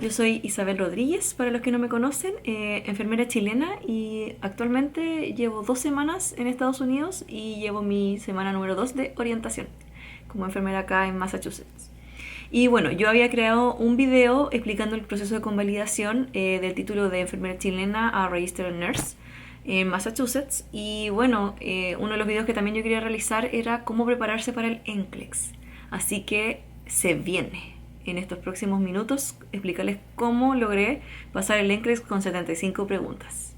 Yo soy Isabel Rodríguez, para los que no me conocen, enfermera chilena y actualmente llevo 2 semanas en Estados Unidos y llevo mi semana número 2 de orientación como enfermera acá en Massachusetts. Y bueno, yo había creado un video explicando el proceso de convalidación del título de enfermera chilena a Registered Nurse en Massachusetts. Y bueno, uno de los videos que también yo quería realizar era cómo prepararse para el NCLEX. Así que se viene en estos próximos minutos explicarles cómo logré pasar el NCLEX con 75 preguntas.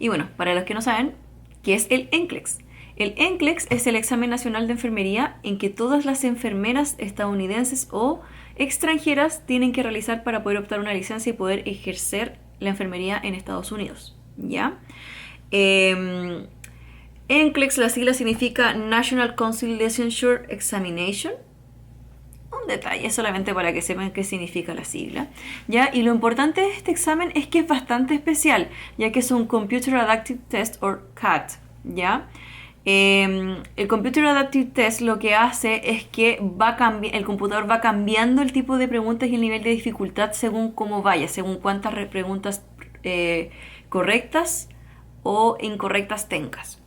Y bueno, para los que no saben, ¿qué es el NCLEX? El NCLEX es el examen nacional de enfermería en que todas las enfermeras estadounidenses o extranjeras tienen que realizar para poder optar una licencia y poder ejercer la enfermería en Estados Unidos. ¿Ya? NCLEX, la sigla significa National Council Licensure Examination. Un detalle solamente para que sepan qué significa la sigla. ¿Ya? Y lo importante de este examen es que es bastante especial, ya que es un Computer Adaptive Test o CAT. ¿Ya? El Computer Adaptive Test lo que hace es que el computador va cambiando el tipo de preguntas y el nivel de dificultad según cómo vaya, según cuántas preguntas correctas o incorrectas tengas.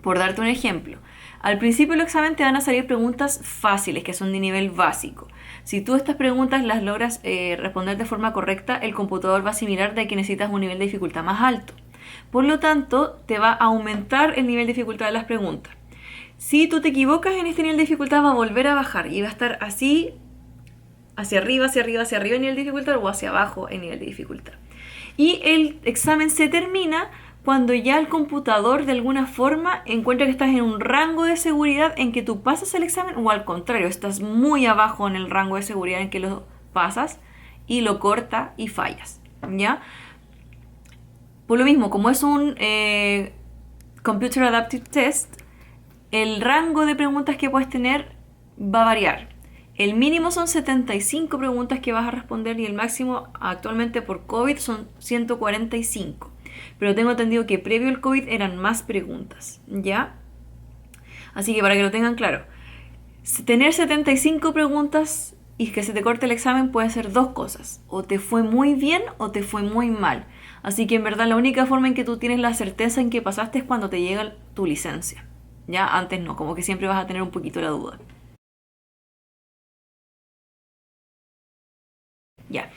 Por darte un ejemplo, al principio del examen te van a salir preguntas fáciles, que son de nivel básico. Si tú estas preguntas las logras responder de forma correcta, el computador va a asimilar de que necesitas un nivel de dificultad más alto. Por lo tanto, te va a aumentar el nivel de dificultad de las preguntas. Si tú te equivocas en este nivel de dificultad, va a volver a bajar y va a estar así, hacia arriba, hacia arriba, hacia arriba en nivel de dificultad o hacia abajo en nivel de dificultad. Y el examen se termina cuando ya el computador de alguna forma encuentra que estás en un rango de seguridad en que tú pasas el examen, o al contrario, estás muy abajo en el rango de seguridad en que lo pasas y lo corta y fallas. ¿Ya? Por lo mismo, como es un Computer Adaptive Test, el rango de preguntas que puedes tener va a variar. El mínimo son 75 preguntas que vas a responder y el máximo actualmente por COVID son 145. Pero tengo entendido que previo al COVID eran más preguntas, ¿ya? Así que para que lo tengan claro, tener 75 preguntas y que se te corte el examen puede ser dos cosas. O te fue muy bien o te fue muy mal. Así que en verdad la única forma en que tú tienes la certeza en que pasaste es cuando te llega tu licencia. Ya, antes no, como que siempre vas a tener un poquito la duda. Ya.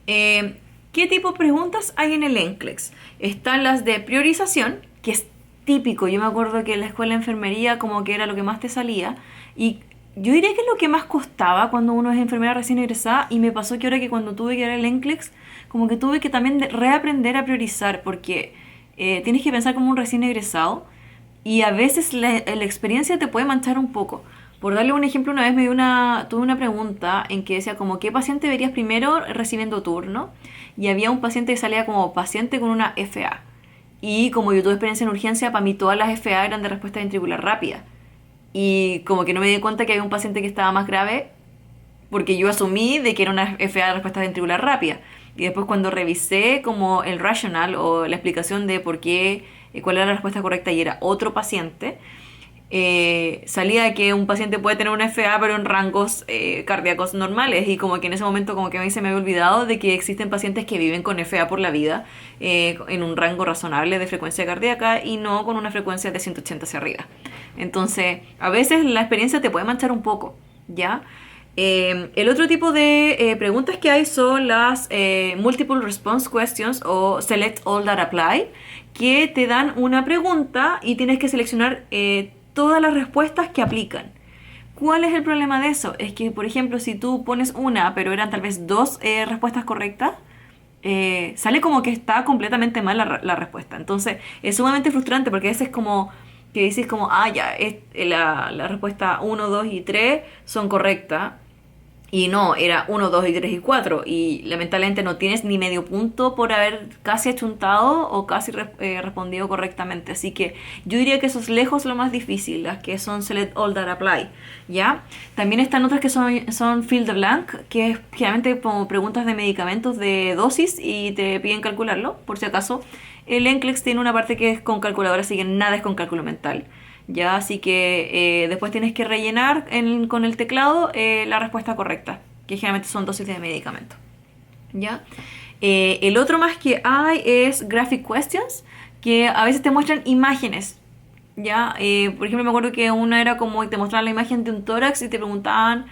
¿Qué tipo de preguntas hay en el NCLEX? Están las de priorización, que es típico. Yo me acuerdo que en la escuela de enfermería como que era lo que más te salía. Y yo diría que es lo que más costaba cuando uno es enfermera recién egresada. Y me pasó que ahora que cuando tuve que dar el NCLEX, como que tuve que también reaprender a priorizar. Porque tienes que pensar como un recién egresado. Y a veces la experiencia te puede manchar un poco. Por darle un ejemplo, una vez tuve una pregunta en que decía como ¿qué paciente verías primero recibiendo turno? Y había un paciente que salía como paciente con una FA. Y como yo tuve experiencia en urgencia, para mí todas las FA eran de respuesta ventricular rápida. Y como que no me di cuenta que había un paciente que estaba más grave porque yo asumí de que era una FA de respuesta ventricular rápida. Y después cuando revisé como el rational o la explicación de por qué, cuál era la respuesta correcta y era otro paciente, salía de que un paciente puede tener una FA pero en rangos cardíacos normales y como que en ese momento como que a mí se me había olvidado de que existen pacientes que viven con FA por la vida en un rango razonable de frecuencia cardíaca y no con una frecuencia de 180 hacia arriba. Entonces a veces la experiencia te puede manchar un poco, ¿ya? El otro tipo de preguntas que hay son las Multiple Response Questions o Select All That Apply, que te dan una pregunta y tienes que seleccionar todas las respuestas que aplican. ¿Cuál es el problema de eso? Es que, por ejemplo, si tú pones una, pero eran tal vez dos respuestas correctas, sale como que está completamente mal la respuesta. Entonces, es sumamente frustrante porque a veces como que dices como, ya, la respuesta uno 2 y 3 son correctas. Y no, era uno 2 y 3 y 4 y lamentablemente no tienes ni medio punto por haber casi achuntado o casi respondido correctamente. Así que yo diría que eso es lejos lo más difícil, las que son Select All That Apply, ¿ya? También están otras que son Fill the Blank, que es generalmente como preguntas de medicamentos de dosis y te piden calcularlo, por si acaso. El NCLEX tiene una parte que es con calculadora, así que nada es con cálculo mental. Ya, así que después tienes que rellenar con el teclado la respuesta correcta, que generalmente son dosis de medicamento. ¿Ya? El otro más que hay es Graphic Questions, que a veces te muestran imágenes. ¿Ya? Por ejemplo, me acuerdo que una era como te mostraban la imagen de un tórax y te preguntaban,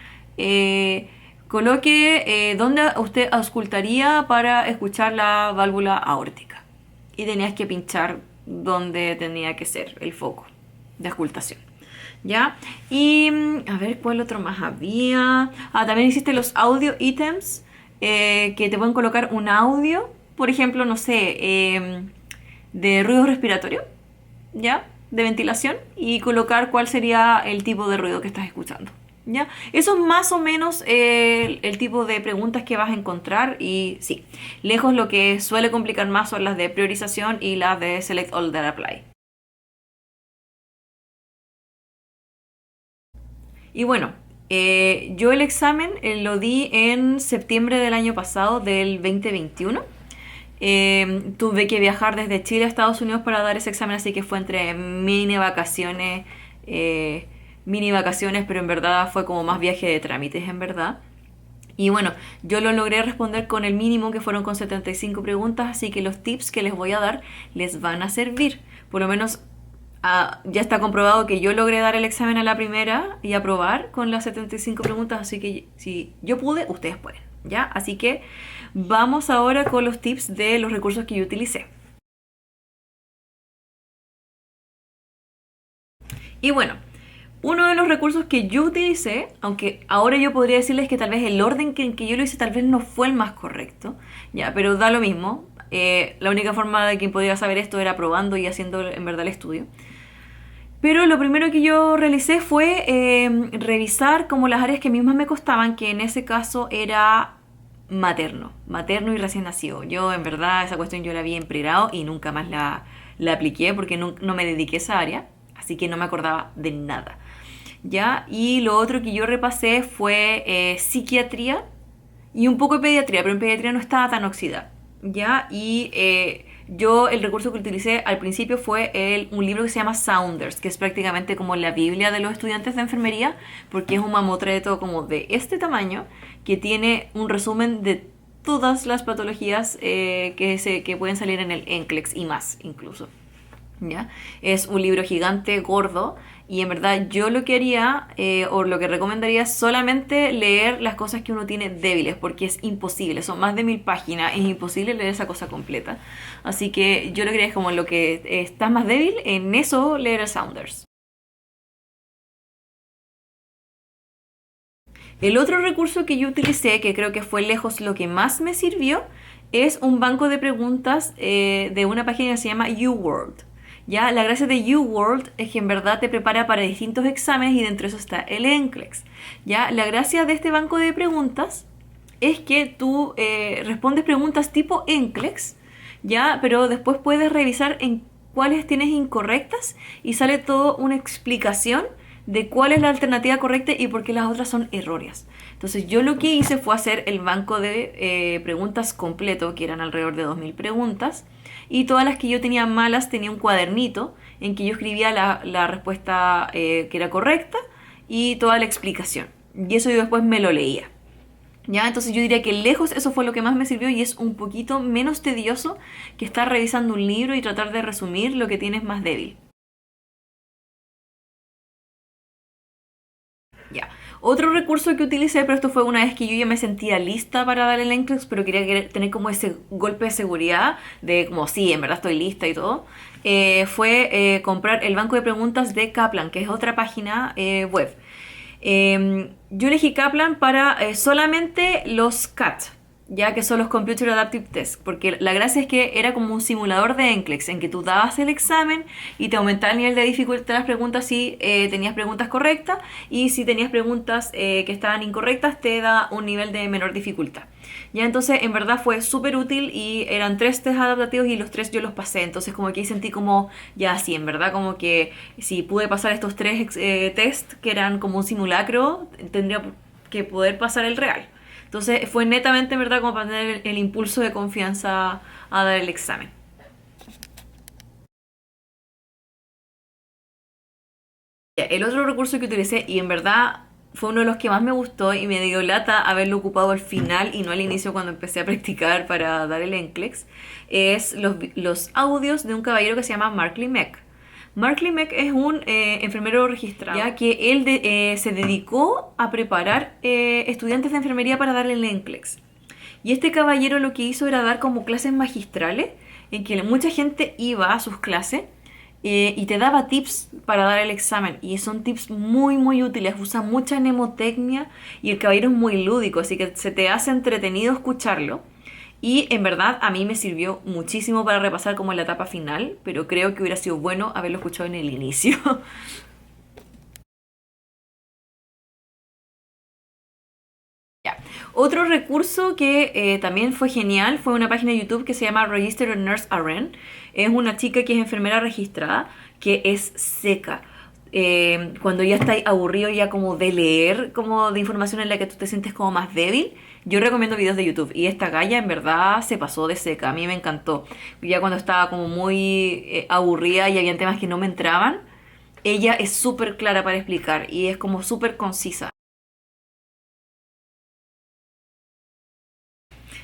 coloque dónde usted auscultaría para escuchar la válvula aórtica. Y tenías que pinchar donde tenía que ser el foco de auscultación. ¿Ya? Y a ver, ¿cuál otro más había? También existen los audio items que te pueden colocar un audio, por ejemplo, no sé, de ruido respiratorio, ¿ya? De ventilación y colocar cuál sería el tipo de ruido que estás escuchando. ¿Ya? Eso es más o menos el tipo de preguntas que vas a encontrar y sí, lejos lo que suele complicar más son las de priorización y las de Select All That Apply. Y bueno, yo el examen lo di en septiembre del año pasado, del 2021. Tuve que viajar desde Chile a Estados Unidos para dar ese examen, así que fue entre eh, mini vacaciones, pero en verdad fue como más viaje de trámites, en verdad. Y bueno, yo lo logré responder con el mínimo, que fueron con 75 preguntas, así que los tips que les voy a dar les van a servir. Por lo menos ya está comprobado que yo logré dar el examen a la primera y aprobar con las 75 preguntas, así que si yo pude, ustedes pueden, ¿ya? Así que vamos ahora con los tips de los recursos que yo utilicé. Y bueno, uno de los recursos que yo utilicé, aunque ahora yo podría decirles que tal vez el orden en que yo lo hice tal vez no fue el más correcto, ya, pero da lo mismo. La única forma de que podía saber esto era probando y haciendo en verdad el estudio. Pero lo primero que yo realicé fue revisar como las áreas que mismas me costaban, que en ese caso era materno y recién nacido. Yo en verdad esa cuestión yo la había en pregrado y nunca más la apliqué porque no me dediqué a esa área, así que no me acordaba de nada. ¿Ya? Y lo otro que yo repasé fue psiquiatría y un poco de pediatría, pero en pediatría no estaba tan oxidada. ¿Ya? Y yo el recurso que utilicé al principio fue un libro que se llama Sounders, que es prácticamente como la Biblia de los estudiantes de enfermería, porque es un mamotreto como de este tamaño, que tiene un resumen de todas las patologías que pueden salir en el NCLEX y más incluso. ¿Ya? Es un libro gigante, gordo, y en verdad yo lo que haría, o lo que recomendaría, es solamente leer las cosas que uno tiene débiles, porque es imposible, son más de 1000 páginas, es imposible leer esa cosa completa. Así que yo lo que haría es como lo que estás más débil, en eso leer el Sounders. El otro recurso que yo utilicé, que creo que fue lejos lo que más me sirvió, es un banco de preguntas de una página que se llama UWorld. Ya, la gracia de UWorld es que en verdad te prepara para distintos exámenes y dentro de eso está el NCLEX. Ya, la gracia de este banco de preguntas es que tú respondes preguntas tipo NCLEX, ya, pero después puedes revisar en cuáles tienes incorrectas y sale todo una explicación de cuál es la alternativa correcta y por qué las otras son erróneas. Entonces yo lo que hice fue hacer el banco de preguntas completo, que eran alrededor de 2000 preguntas, y todas las que yo tenía malas tenía un cuadernito en que yo escribía la respuesta que era correcta y toda la explicación. Y eso yo después me lo leía. ¿Ya? Entonces yo diría que lejos eso fue lo que más me sirvió y es un poquito menos tedioso que estar revisando un libro y tratar de resumir lo que tienes más débil. Ya. Otro recurso que utilicé, pero esto fue una vez que yo ya me sentía lista para dar el NCLEX, pero quería tener como ese golpe de seguridad de como sí, en verdad estoy lista y todo, fue comprar el banco de preguntas de Kaplan, que es otra página web. Yo elegí Kaplan para solamente los CAT, ya que son los Computer Adaptive Tests, porque la gracia es que era como un simulador de NCLEX en que tú dabas el examen y te aumentaba el nivel de dificultad de las preguntas si tenías preguntas correctas y si tenías preguntas que estaban incorrectas te da un nivel de menor dificultad. Ya entonces en verdad fue súper útil y eran 3 test adaptativos y los 3 yo los pasé, entonces como que ahí sentí como ya sí, en verdad como que si pude pasar estos 3 test que eran como un simulacro, tendría que poder pasar el real. Entonces fue netamente, en verdad, como para tener el impulso de confianza a dar el examen. El otro recurso que utilicé, y en verdad fue uno de los que más me gustó y me dio lata haberlo ocupado al final y no al inicio cuando empecé a practicar para dar el NCLEX, es los audios de un caballero que se llama Mark Limek. Mark Limek es un enfermero registrado, ya que él se dedicó a preparar estudiantes de enfermería para darle el NCLEX. Y este caballero lo que hizo era dar como clases magistrales, en que mucha gente iba a sus clases y te daba tips para dar el examen. Y son tips muy muy útiles, usa mucha mnemotecnia y el caballero es muy lúdico, así que se te hace entretenido escucharlo. Y en verdad a mí me sirvió muchísimo para repasar como en la etapa final, pero creo que hubiera sido bueno haberlo escuchado en el inicio. Ya. Otro recurso que también fue genial fue una página de YouTube que se llama Registered Nurse RN. Es una chica que es enfermera registrada, que es seca. Cuando ya estáis aburrido ya como de leer como de información en la que tú te sientes como más débil, yo recomiendo videos de YouTube. Y esta galla en verdad se pasó de seca, a mí me encantó. Ya cuando estaba como muy aburrida y había temas que no me entraban, ella es súper clara para explicar y es como súper concisa.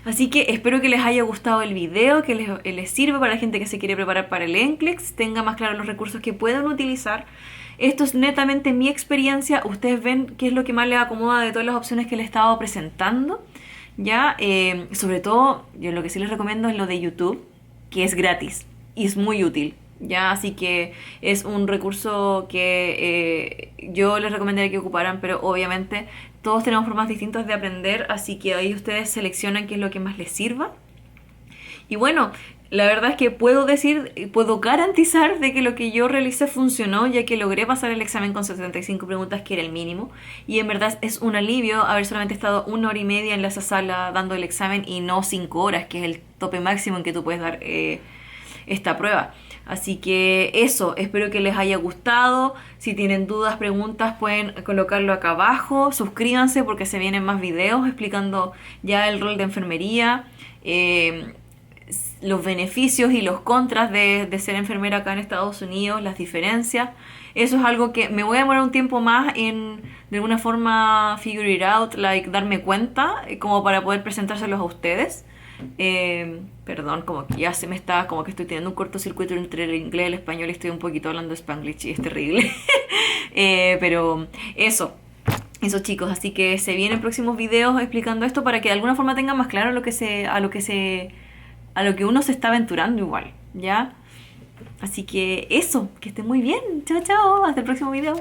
Así que espero que les haya gustado el video, que les sirva para la gente que se quiere preparar para el NCLEX, tenga más claro los recursos que puedan utilizar. Esto es netamente mi experiencia, ustedes ven qué es lo que más les acomoda de todas las opciones que les he estado presentando. Ya, sobre todo, yo lo que sí les recomiendo es lo de YouTube, que es gratis y es muy útil. Ya, así que es un recurso que yo les recomendaría que ocuparan, pero obviamente todos tenemos formas distintas de aprender, así que ahí ustedes seleccionan qué es lo que más les sirva. Y bueno, la verdad es que puedo decir, puedo garantizar de que lo que yo realicé funcionó, ya que logré pasar el examen con 75 preguntas, que era el mínimo. Y en verdad es un alivio haber solamente estado 1 hora y media en esa sala dando el examen y no 5 horas, que es el tope máximo en que tú puedes dar esta prueba. Así que eso, espero que les haya gustado. Si tienen dudas, preguntas, pueden colocarlo acá abajo. Suscríbanse porque se vienen más videos explicando ya el rol de enfermería, los beneficios y los contras de ser enfermera acá en Estados Unidos, las diferencias. Eso es algo que me voy a demorar un tiempo más en de alguna forma figure it out, like darme cuenta, como para poder presentárselos a ustedes. Perdón, como que ya se me está, como que estoy teniendo un cortocircuito entre el inglés y el español y estoy un poquito hablando Spanglish y es terrible. Pero eso chicos, así que se vienen próximos videos explicando esto para que de alguna forma tengan más claro a lo que uno se está aventurando igual, ¿ya? Así que eso, que estén muy bien. Chao, chao, hasta el próximo video.